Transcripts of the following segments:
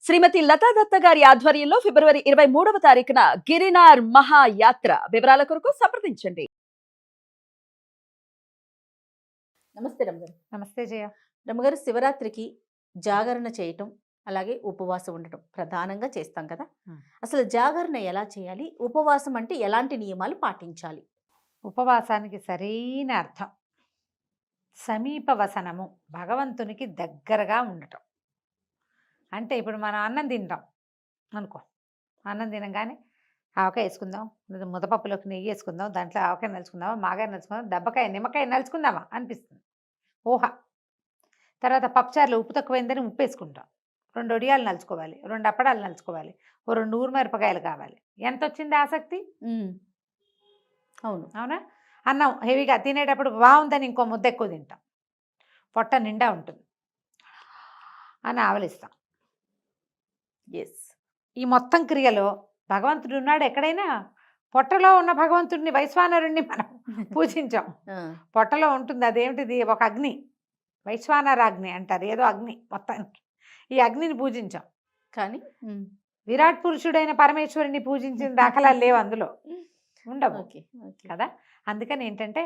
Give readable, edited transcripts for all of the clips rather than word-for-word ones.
శ్రీమతి లతా దత్త గారి ఆధ్వర్యంలో ఫిబ్రవరి 23వ తారీఖున గిరినార్ మహాయాత్ర వివరాల కొరకు సంప్రదించండి. నమస్తే రమ్మగారు. నమస్తే జయ. రమ్మగారు, శివరాత్రికి జాగరణ చేయటం, అలాగే ఉపవాసం ఉండటం ప్రధానంగా చేస్తాం కదా. అసలు జాగరణ ఎలా చేయాలి, ఉపవాసం అంటే ఎలాంటి నియమాలు పాటించాలి? ఉపవాసానికి సరైన అర్థం సమీప వసనము, భగవంతునికి దగ్గరగా ఉండటం. అంటే ఇప్పుడు మనం అన్నం తింటాం అనుకో, అన్నం తినగానే ఆవకాయ వేసుకుందాం, ముద్దపప్పులోకి నెయ్యి వేసుకుందాం, దాంట్లో ఆవకాయ నలుచుకుందామా, మాగాయ నలుచుకుందాం, దెబ్బకాయ నిమ్మకాయ నలుచుకుందామా అనిపిస్తుంది ఊహ. తర్వాత పప్పుచారులో ఉప్పు తక్కువైందని ఉప్పు వేసుకుంటాం, 2 వడియాలు నలుచుకోవాలి, 2 అప్పడాలు నలుచుకోవాలి, ఓ 2 ఊరుమిరపకాయలు కావాలి. ఎంత వచ్చింది ఆసక్తి? అవును, అవునా? అన్నం హెవీగా తినేటప్పుడు బాగుందని ఇంకో ముద్ద ఎక్కువ తింటాం, పొట్ట నిండా ఉంటుంది అని ఆవలిస్తాం. ఎస్. ఈ మొత్తం క్రియలో భగవంతుడు ఉన్నాడు. ఎక్కడైనా పొట్టలో ఉన్న భగవంతుడిని, వైశ్వానరుణ్ణి మనం పూజించాం. పొట్టలో ఉంటుంది, అదేమిటిది, ఒక అగ్ని, వైశ్వానరాగ్ని అంటారు, ఏదో అగ్ని. మొత్తానికి ఈ అగ్నిని పూజించాం. కానీ విరాట్ పురుషుడైన పరమేశ్వరుని పూజించిన దాఖలాలు లేవు, అందులో ఉండవు కదా. అందుకని ఏంటంటే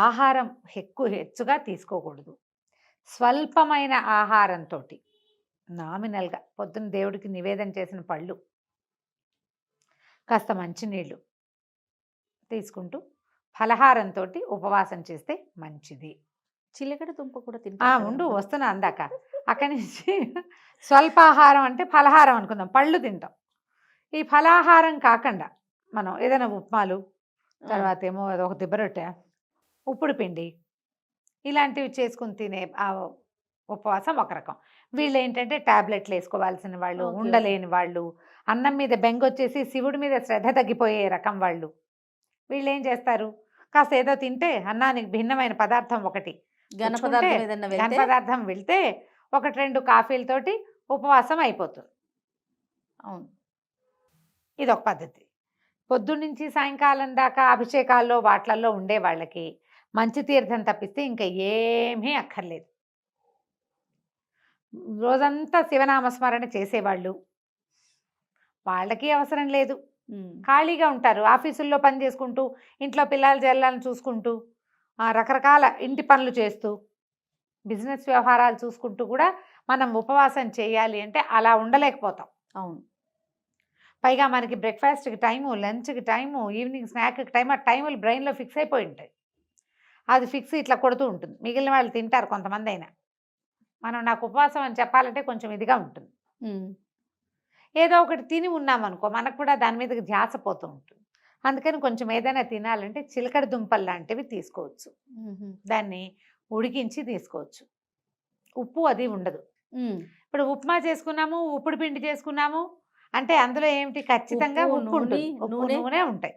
ఆహారం హెచ్చుగా తీసుకోకూడదు. స్వల్పమైన ఆహారంతో, నామినల్గా పొద్దున్న దేవుడికి నివేదన చేసిన పళ్ళు, కాస్త మంచినీళ్ళు తీసుకుంటూ ఫలహారంతో ఉపవాసం చేస్తే మంచిది. చిలకడ దుంప కూడా ఉండు, వస్తున్నా అందాక. అక్కడి నుంచి స్వల్పాహారం అంటే ఫలహారం అనుకుందాం, పళ్ళు తింటాం. ఈ ఫలాహారం కాకుండా మనం ఏదైనా ఉప్మాలు, తర్వాత ఏమో ఒక దిబ్బరొట్టె, ఉప్పుడు పిండి, ఇలాంటివి చేసుకుని తినే ఉపవాసం ఒక రకం. వీళ్ళు ఏంటంటే టాబ్లెట్లు వేసుకోవాల్సిన వాళ్ళు, ఉండలేని వాళ్ళు, అన్నం మీద బెంగొచ్చేసి శివుడి మీద శ్రద్ధ తగ్గిపోయే రకం వాళ్ళు. వీళ్ళు ఏం చేస్తారు, కాస్త ఏదో తింటే అన్నానికి భిన్నమైన పదార్థం ఒకటి, ఘన పదార్థం వెళ్తే 1-2 కాఫీలతోటి ఉపవాసం అయిపోతుంది. అవును, ఇది ఒక పద్ధతి. పొద్దున్నుంచి సాయంకాలం దాకా అభిషేకాల్లో వాట్లల్లో ఉండే వాళ్ళకి మంచి తీర్థం తప్పిస్తే ఇంకా ఏమీ అక్కర్లేదు. రోజంతా శివనామస్మరణ చేసేవాళ్ళు, వాళ్ళకి అవసరం లేదు. ఖాళీగా ఉంటారు, ఆఫీసుల్లో పని చేసుకుంటూ, ఇంట్లో పిల్లల జల్లాలను చూసుకుంటూ, రకరకాల ఇంటి పనులు చేస్తూ, బిజినెస్ వ్యవహారాలు చూసుకుంటూ కూడా మనం ఉపవాసం చేయాలి అంటే అలా ఉండలేకపోతాం. అవును. పైగా మనకి బ్రేక్ఫాస్ట్కి టైము, లంచ్కి టైము, ఈవినింగ్ స్నాక్కి టైం, ఆ టైములు బ్రెయిన్లో ఫిక్స్ అయిపోయి ఉంటాయి. అది ఫిక్స్ ఇట్లా కొడుతూ ఉంటుంది. మిగిలిన వాళ్ళు తింటారు కొంతమంది అయినా. మనం నాకు ఉపవాసం అని చెప్పాలంటే కొంచెం ఇదిగా ఉంటుంది. ఏదో ఒకటి తిని ఉన్నామనుకో, మనకు కూడా దాని మీదకి ధ్యాస పోతూ ఉంటుంది. అందుకని కొంచెం ఏదైనా తినాలంటే చిలకడ దుంపలు లాంటివి తీసుకోవచ్చు, దాన్ని ఉడికించి తీసుకోవచ్చు. ఉప్పు అది ఉండదు. ఇప్పుడు ఉప్మా చేసుకున్నాము, ఉప్పుడు పిండి చేసుకున్నాము అంటే అందులో ఏమిటి, ఖచ్చితంగా ఉప్పు ఉంటుంది, నూనె ఉంటాయి.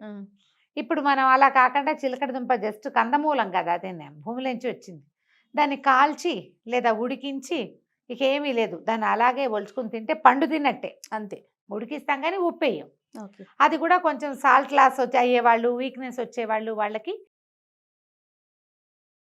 ఇప్పుడు మనం అలా కాకుండా చిలకడ దుంప జస్ట్ కందమూలం కదా, అదే భూమిలోంచి వచ్చింది, దాన్ని కాల్చి లేదా ఉడికించి, ఇక ఏమీ లేదు, దాన్ని అలాగే ఒలుచుకుని తింటే పండు తిన్నట్టే. అంతే, ఉడికిస్తాం కానీ ఉప్పు వేయం. అది కూడా కొంచెం సాల్ట్ లాస్ అయ్యేవాళ్ళు, వీక్నెస్ వచ్చేవాళ్ళు, వాళ్ళకి